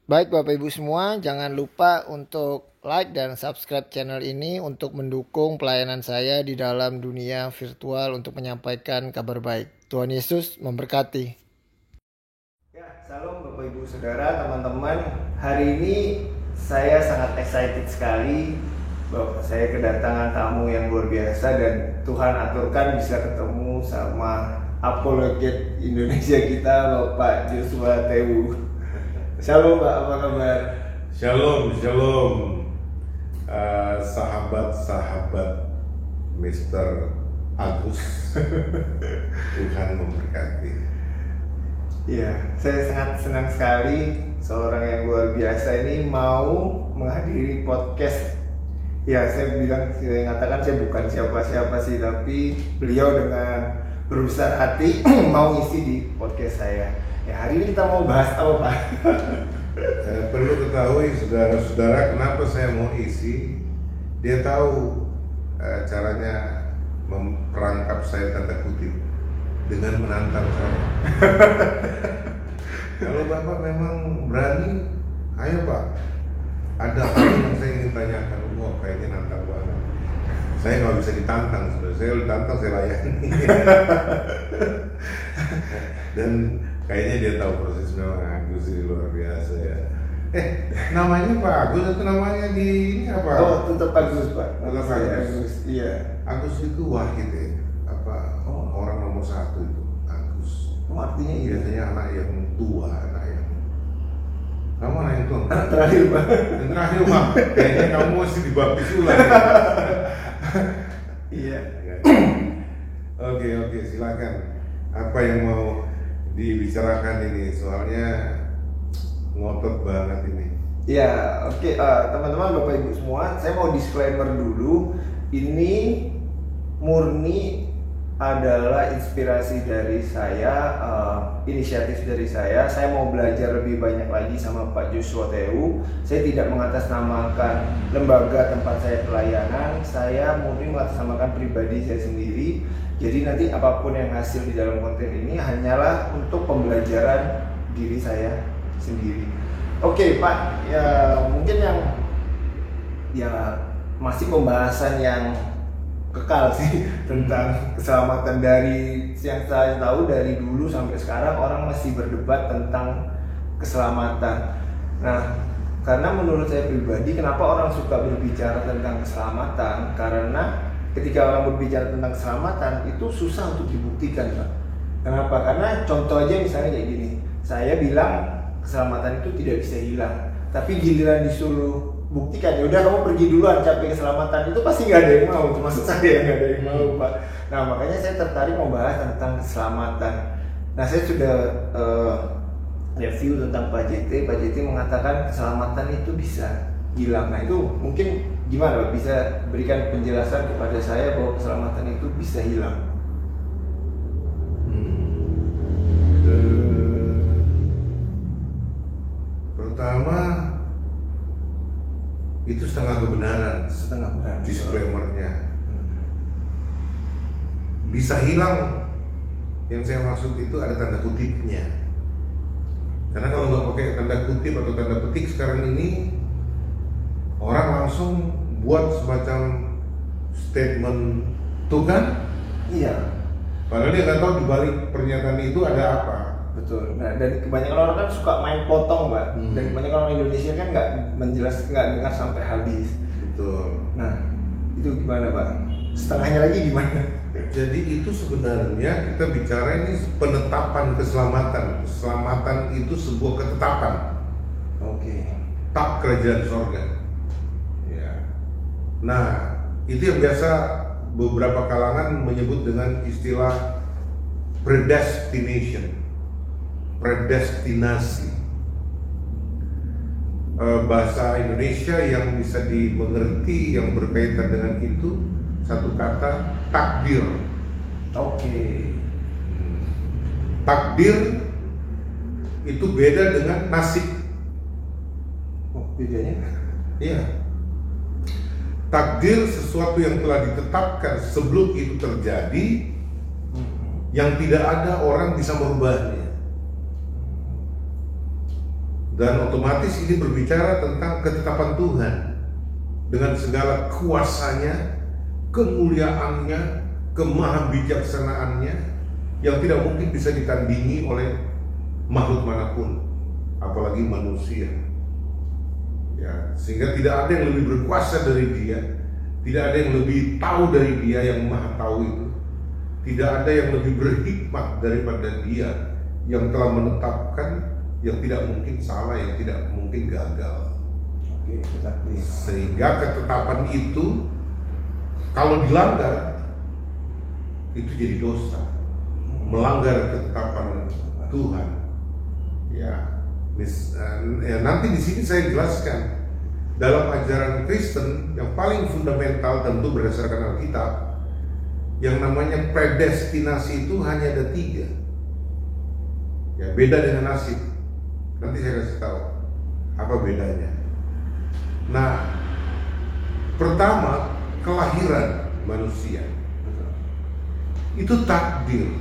Baik Bapak Ibu semua, jangan lupa untuk like dan subscribe channel ini untuk mendukung pelayanan saya di dalam dunia virtual untuk menyampaikan kabar baik. Tuhan Yesus memberkati. Ya, salam Bapak Ibu Saudara, teman-teman. Hari ini saya sangat excited sekali bahwa saya kedatangan tamu yang luar biasa dan Tuhan aturkan bisa ketemu sama apologet Indonesia kita, Bapak Joshua Tewu. Shalom Pak, apa kabar? Shalom, sahabat-sahabat Mr. Agus. Tuhan memberkati. Iya, saya sangat senang sekali seorang yang luar biasa ini mau menghadiri podcast. Ya, saya mengatakan saya bukan siapa-siapa sih, tapi beliau dengan berbesar hati mau ngisi di podcast saya. Ya, hari ini kita mau bahas apa Pak? Perlu ketahui saudara-saudara kenapa saya mau isi. Dia tahu caranya memperangkap saya tanda kutip dengan menantang saya. Kalau Bapak memang berani, ayo Pak. Ada hal yang saya ingin tanyakan. Wah, kayaknya nantang banget. Saya nggak bisa ditantang, saya ditantang saya layani. Dan kayaknya dia tahu prosesnya. Agus ini luar biasa ya. Namanya Pak Agus atau namanya di ini apa? Oh, tetap Agus Pak. Tetap Agus. Iya. Agus itu wahid ya. Orang nomor satu itu Agus. Artinya iya. Biasanya anak yang tua, anak yang kamu anak yang tua. Anak terakhir Pak. Yang terakhir Pak. Kayaknya kamu masih dibaptis ulang. Iya. Oke, silakan. Apa yang mau dibicarakan ini? Soalnya ngotot banget ini. Ya, oke. Teman-teman, Bapak Ibu semua, saya mau disclaimer dulu. Ini murni adalah inspirasi dari saya, inisiatif dari saya. Saya mau belajar lebih banyak lagi sama Pak Joshua Tewu. Saya tidak mengatasnamakan lembaga tempat saya pelayanan. Saya murni mengatasnamakan pribadi saya sendiri. Jadi nanti apapun yang hasil di dalam konten ini hanyalah untuk pembelajaran diri saya sendiri. Oke Pak, ya mungkin yang masih pembahasan yang kekal sih tentang keselamatan. Dari yang saya tahu dari dulu sampai sekarang orang masih berdebat tentang keselamatan. Nah, karena menurut saya pribadi, kenapa orang suka berbicara tentang keselamatan? Karena ketika orang berbicara tentang keselamatan itu susah untuk dibuktikan Pak. Kenapa? Karena contoh aja misalnya kayak gini, saya bilang keselamatan itu tidak bisa hilang, tapi giliran disuruh buktikan, ya udah kamu pergi duluan capai keselamatan, itu pasti nggak ada yang mau, termasuk saya nggak ada yang mau Pak. Nah makanya saya tertarik membahas tentang keselamatan. Nah saya sudah review tentang Pak JT mengatakan keselamatan itu bisa hilang. Nah itu mungkin gimana Pak, bisa berikan penjelasan kepada saya bahwa keselamatan itu bisa hilang? Pertama, itu setengah kebenaran. Disclaimer-nya. Bisa hilang, yang saya maksud itu ada tanda kutipnya. Karena kalau nggak pakai tanda kutip atau tanda petik sekarang ini, orang langsung buat semacam statement tuh kan? Iya. Padahal dia nggak tahu di balik pernyataan itu ada apa. Betul. Nah, dan kebanyakan orang kan suka main potong, Mbak. Dan kebanyakan orang Indonesia kan nggak dengar sampai habis. Betul. Nah, itu gimana, Pak? Setengahnya lagi gimana? Jadi itu sebenarnya kita bicara ini penetapan keselamatan. Keselamatan itu sebuah ketetapan. Oke. Tak kerajaan sorga. Ya. Nah, itu yang biasa beberapa kalangan menyebut dengan istilah predestination. Predestinasi. Bahasa Indonesia yang bisa dimengerti yang berkaitan dengan itu satu kata, takdir. Oke. Takdir itu beda dengan nasib. Oh, bedanya? Iya. Takdir sesuatu yang telah ditetapkan sebelum itu terjadi, yang tidak ada orang bisa merubahnya. Dan otomatis ini berbicara tentang ketetapan Tuhan dengan segala kuasanya, kemuliaannya, kemahabijaksanaannya yang tidak mungkin bisa ditandingi oleh makhluk manapun, apalagi manusia. Ya, sehingga tidak ada yang lebih berkuasa dari Dia, tidak ada yang lebih tahu dari Dia yang Maha Tahu itu, tidak ada yang lebih berhikmat daripada Dia yang telah menetapkan yang tidak mungkin salah, yang tidak mungkin gagal. Sehingga ketetapan itu kalau dilanggar itu jadi dosa, melanggar ketetapan Tuhan. Ya, nanti di sini saya jelaskan dalam ajaran Kristen yang paling fundamental tentu berdasarkan Alkitab, yang namanya predestinasi itu hanya ada 3. Ya, beda dengan nasib. Nanti saya kasih tahu apa bedanya. Nah, pertama, kelahiran manusia itu takdir.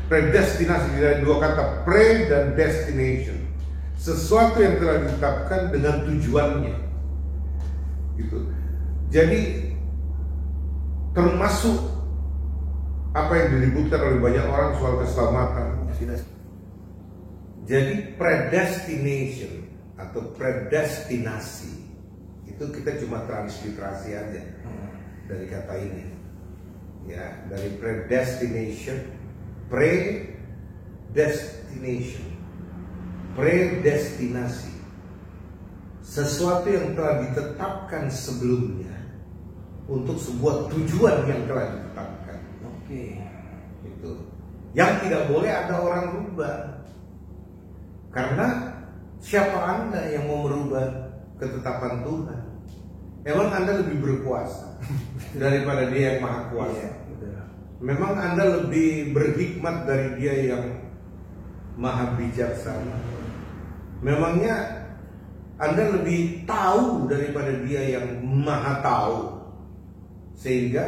Predestinasi dari 2 kata, pre dan destination. Sesuatu yang telah ditetapkan dengan tujuannya. Gitu. Jadi termasuk apa yang diributkan oleh banyak orang soal keselamatan. Jadi predestination atau predestinasi itu kita cuma transliterasi aja dari kata ini. Ya, dari predestination, predestinasi. Sesuatu yang telah ditetapkan sebelumnya untuk sebuah tujuan yang telah ditetapkan. Itu. Yang tidak boleh ada orang rubah. Karena siapa Anda yang mau merubah ketetapan Tuhan? Memang Anda lebih berkuasa daripada Dia yang Maha Kuasa. Memang Anda lebih berhikmat dari Dia yang Maha Bijaksana. Memangnya Anda lebih tahu daripada Dia yang Maha Tahu. Sehingga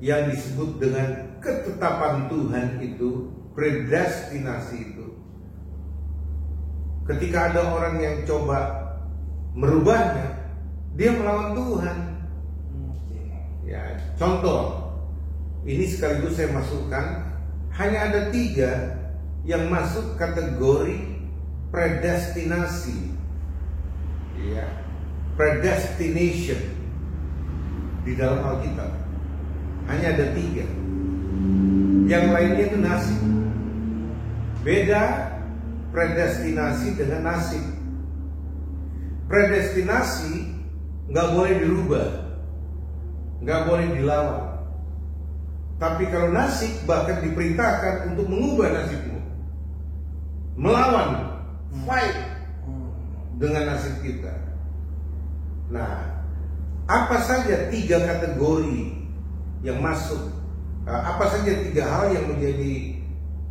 yang disebut dengan ketetapan Tuhan itu, predestinasi itu, ketika ada orang yang coba merubahnya, dia melawan Tuhan. Ya, contoh, ini sekaligus saya masukkan, hanya ada 3 yang masuk kategori predestinasi, ya, predestination di dalam Alkitab. Hanya ada 3. Yang lainnya itu nasib. Beda predestinasi dengan nasib. Predestinasi nggak boleh dirubah, nggak boleh dilawan. Tapi kalau nasib bahkan diperintahkan untuk mengubah nasibmu, melawan, fight dengan nasib kita. Nah, apa saja 3 kategori yang masuk? Apa saja 3 hal yang menjadi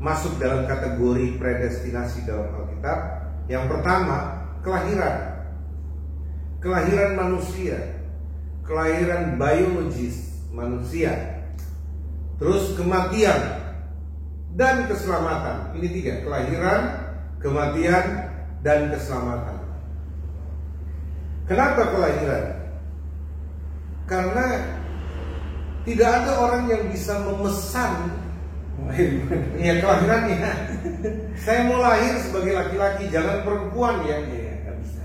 masuk dalam kategori predestinasi dalam Alkitab? Yang pertama, kelahiran manusia, kelahiran biologis manusia, terus kematian dan keselamatan. Ini 3, kelahiran, kematian, dan keselamatan. Kenapa kelahiran? Karena tidak ada orang yang bisa memesan ya kelahirannya. Saya mau lahir sebagai laki-laki, jangan perempuan ya. Nggak bisa.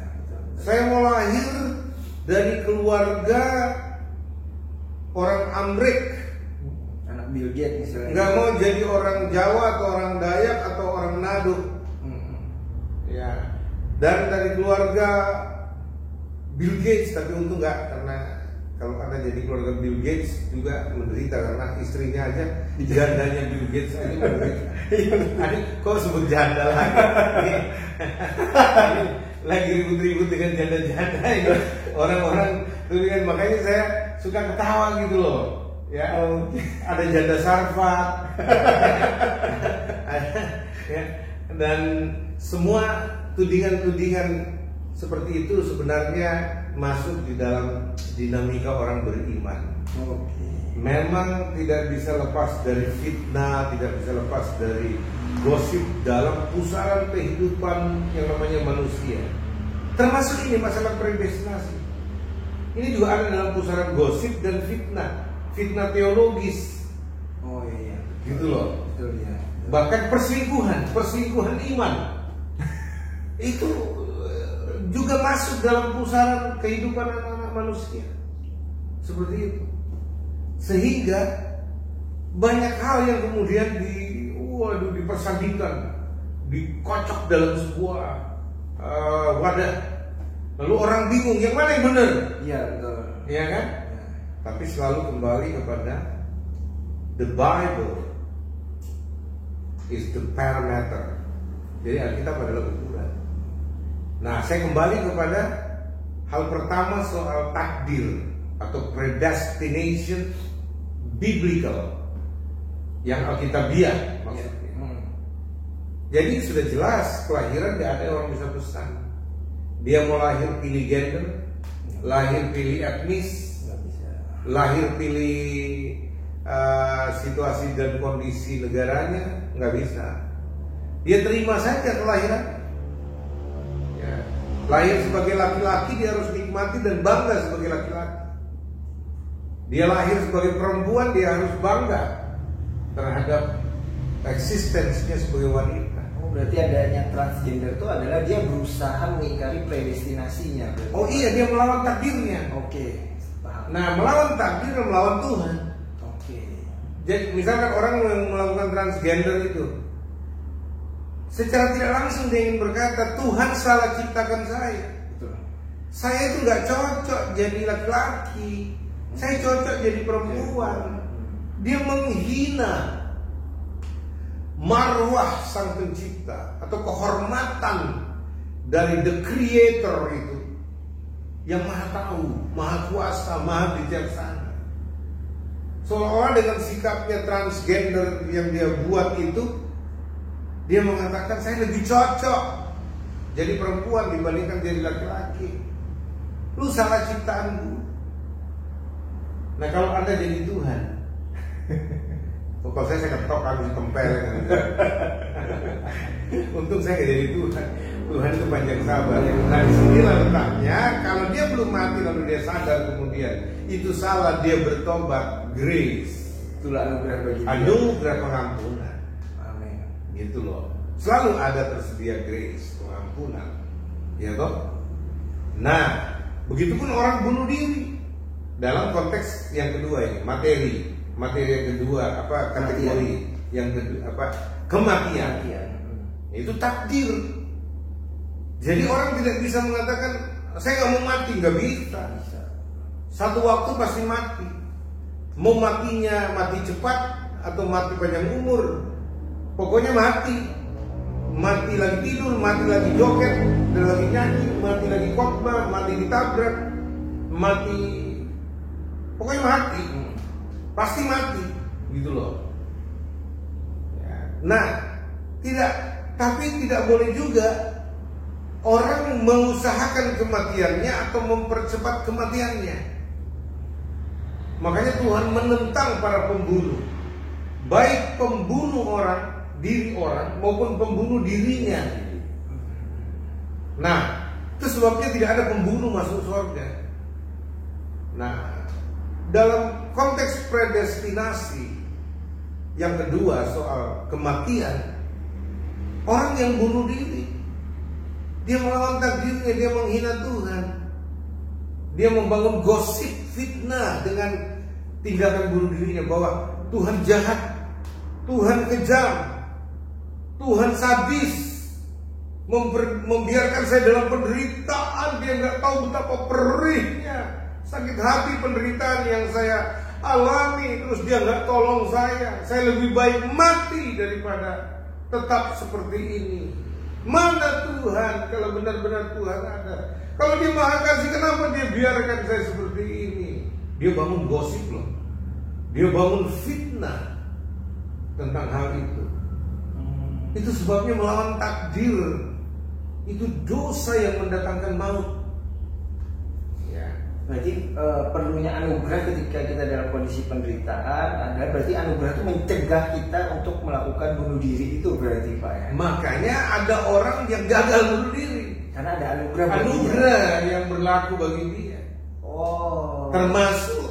Saya mau lahir dari keluarga orang Amrik, Anak Bill Gates misalnya. nggak mau jadi orang Jawa atau orang Dayak atau orang Nado. Ya. Dan dari keluarga Bill Gates, tapi untung nggak, karena kalau Anda jadi keluarga Bill Gates juga menderita karena istrinya aja jandanya Bill Gates ini menderita. Adik, kok sebut janda lagi? Lagi ribut-ribut dengan janda-janda ini. Orang-orang tuh kan, makanya saya suka ketawa gitu loh. Ya, ada janda Sarfat. Ya, dan semua tudingan-tudingan seperti itu sebenarnya masuk di dalam dinamika orang beriman. Memang tidak bisa lepas dari fitnah, tidak bisa lepas dari gosip dalam pusaran kehidupan yang namanya manusia. Termasuk ini masalah predestinasi. Ini juga ada dalam pusaran gosip dan fitnah, fitnah teologis. Oh iya, Gitu loh. betul ya. Bahkan perselingkuhan iman itu juga masuk dalam pusaran kehidupan anak-anak manusia. Seperti itu. Sehingga banyak hal yang kemudian dipersandingkan, dikocok dalam sebuah wadah. Lalu orang bingung yang mana yang benar? Iya betul. Iya kan? Ya. Tapi selalu kembali kepada the Bible is the parameter. Jadi Alkitab adalah ukuran. Nah, saya kembali kepada hal pertama soal takdir atau predestination biblical yang Alkitabiah maksudnya. Jadi sudah jelas kelahiran tidak ada orang bisa pesan. Dia mau lahir pilih gender, lahir pilih etnis, Nggak bisa. lahir pilih situasi dan kondisi negaranya, nggak bisa. Dia terima saja kelahiran. Ya. Lahir sebagai laki-laki, dia harus nikmati dan bangga sebagai laki-laki. Dia lahir sebagai perempuan, dia harus bangga terhadap eksistensinya sebagai wanita. Oh, berarti adanya transgender itu adalah dia berusaha mengingkari predestinasinya. Berarti. Oh iya, dia melawan takdirnya. Oke, paham. Nah, melawan takdir dan melawan Tuhan. Oke. Jadi misalkan orang yang melakukan transgender itu, secara tidak langsung dia ingin berkata, Tuhan salah ciptakan saya. Betul. Saya itu nggak cocok jadi laki-laki, saya cocok jadi perempuan. Dia menghina marwah sang pencipta atau kehormatan dari the creator itu, yang maha tahu, maha kuasa, maha bijaksana. Seolah-olah dengan sikapnya transgender yang dia buat itu, dia mengatakan saya lebih cocok jadi perempuan dibandingkan jadi laki-laki. Lu salah ciptaanku. Nah kalau Anda jadi Tuhan, kalau saya ketok habis tempel. Untung saya nggak jadi Tuhan. Tuhan itu panjang sabar. Nah disinilah letaknya. Kalau dia belum mati lalu dia sadar kemudian itu salah, dia bertobat, grace. Itulah anugerah bagi dia. Anugerah pengampunan. Amin. Gitu loh. Selalu ada tersedia grace, pengampunan. Ya toh? Nah, begitupun orang bunuh diri. Dalam konteks yang kedua ini, materi yang kedua, apa kategori yang kedua, apa kematian. Itu takdir. Jadi orang tidak bisa mengatakan saya nggak mau mati, nggak bisa. Satu waktu pasti mati. Mau matinya mati cepat atau mati panjang umur, pokoknya mati. Mati lagi tidur, mati lagi joget, dan lagi nyanyi, mati lagi khotbah, mati ditabrak, mati, pokoknya mati, pasti mati, gitu loh. Ya. Nah, tapi tidak boleh juga orang mengusahakan kematiannya atau mempercepat kematiannya. Makanya Tuhan menentang para pembunuh, baik pembunuh orang, diri orang maupun pembunuh dirinya. Nah, itu sebabnya tidak ada pembunuh masuk surga. Nah, dalam konteks predestinasi yang kedua soal kematian, orang yang bunuh diri, dia melawan takdirnya, dia menghina Tuhan, dia membangun gosip fitnah dengan tindakan bunuh dirinya bahwa Tuhan jahat, Tuhan kejam, Tuhan sadis, membiarkan saya dalam penderitaan. Dia nggak tahu betapa perihnya, sakit hati penderitaan yang saya alami. Terus dia nggak tolong saya lebih baik mati daripada tetap seperti ini. Mana Tuhan kalau benar-benar Tuhan ada? Kalau dia maha kasih, kenapa dia biarkan saya seperti ini? Dia bangun gosip loh, dia bangun fitnah tentang hal itu. Itu sebabnya melawan takdir. Itu dosa yang mendatangkan maut. Ya. Berarti perlunya anugerah ketika kita dalam kondisi penderitaan ada, berarti anugerah itu mencegah kita untuk melakukan bunuh diri itu berarti Pak ya. Makanya ada orang yang gagal bunuh diri Karena ada anugerah bagi dia. anugerah yang berlaku bagi dia. Oh. Termasuk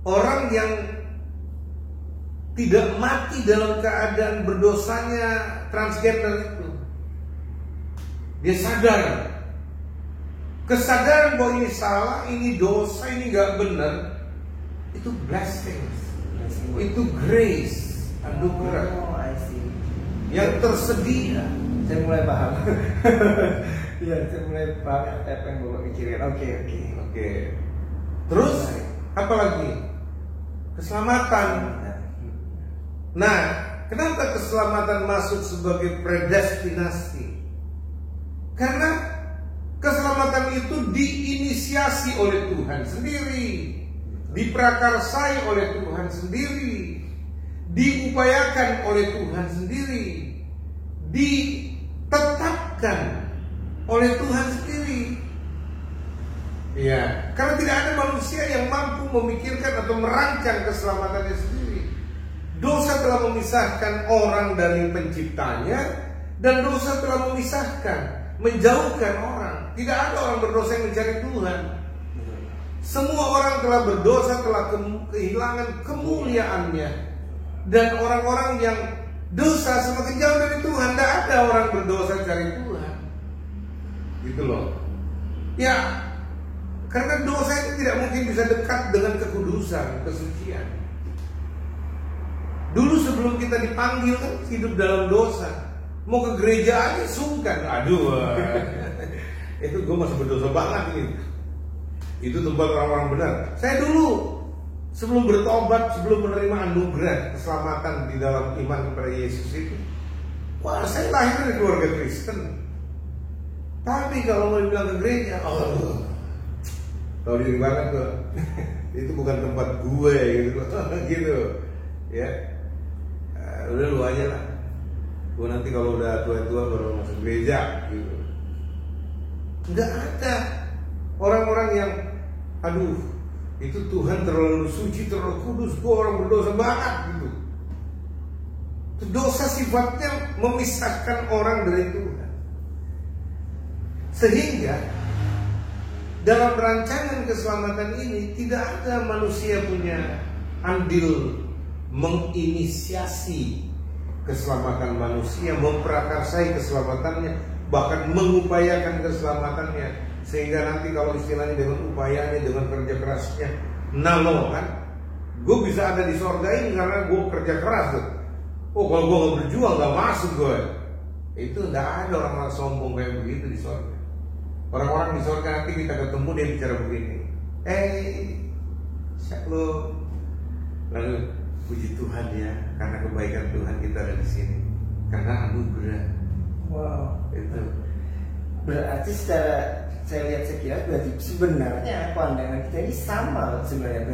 orang yang tidak mati dalam keadaan berdosanya transgender itu. Dia sadar, kesadaran bahwa ini salah, ini dosa, ini nggak benar, itu blessing, itu grace, anugerah Oh, I see. yang tersedia. Saya mulai paham. Ya, saya mulai paham apa yang Bapak pikirin. Oke. Oke. Terus apa lagi? Keselamatan. Nah, kenapa keselamatan masuk sebagai predestinasi? Karena keselamatan itu diinisiasi oleh Tuhan sendiri, diprakarsai oleh Tuhan sendiri, diupayakan oleh Tuhan sendiri, ditetapkan oleh Tuhan sendiri. Ya, karena tidak ada manusia yang mampu memikirkan atau merancang keselamatannya sendiri. Dosa telah memisahkan orang dari penciptanya, dan dosa telah menjauhkan orang. Tidak ada orang berdosa yang mencari Tuhan. Semua orang telah berdosa, telah kehilangan kemuliaannya. Dan orang-orang yang dosa semakin jauh dari Tuhan. Tidak ada orang berdosa cari Tuhan. Gitu loh. Ya, karena dosa itu tidak mungkin bisa dekat dengan kekudusan, kesucian. Dulu sebelum kita dipanggil kan hidup dalam dosa. Mau ke gereja aja sungkan. Aduh, itu gue masih berdosa banget ini. Itu tempat orang-orang benar. Saya dulu sebelum bertobat, sebelum menerima anugerah keselamatan di dalam iman kepada Yesus itu, wah, saya lahir dari keluarga Kristen. Tapi kalau mau dibilang ke gereja, tahu diri banget gue. Itu bukan tempat gue gitu, gitu. Ya, udah lu aja lah. Gue nanti kalau udah tua-tua baru masuk gereja gitu. Nggak ada orang-orang yang, aduh, itu Tuhan terlalu suci, terlalu kudus, gue orang berdosa banget gitu. Dosa sifatnya memisahkan orang dari Tuhan. Sehingga dalam rancangan keselamatan ini tidak ada manusia punya andil menginisiasi keselamatan manusia, memprakarsai keselamatannya, bahkan mengupayakan keselamatannya, sehingga nanti kalau istilahnya dengan upayanya, dengan kerja kerasnya, nalo kan, gue bisa ada di sorga ini karena gue kerja keras tuh. Oh, kalau gue nggak berjuang nggak masuk gue. Itu nggak ada orang sombong kayak begitu di sorga. Orang-orang di sorga nanti kita ketemu dia bicara begini, shalom, lalu puji Tuhan ya, karena kebaikan Tuhan kita ada di sini, karena anugerah. Wow, itu berarti secara saya lihat sekilas berarti sebenarnya pandangan kita ini sama sebenarnya.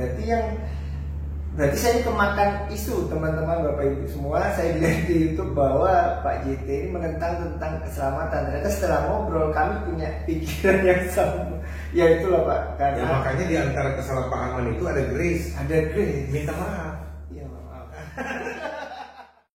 Berarti saya kemakan isu teman-teman Bapak Ibu semua. Saya lihat di YouTube bahwa Pak JT ini menentang tentang keselamatan. Ternyata setelah ngobrol kami punya pikiran yang sama. Ya itulah Pak. Karena ya, makanya di antara kesalahpahaman itu ada grace. Ada grace. Minta maaf. Iya maaf.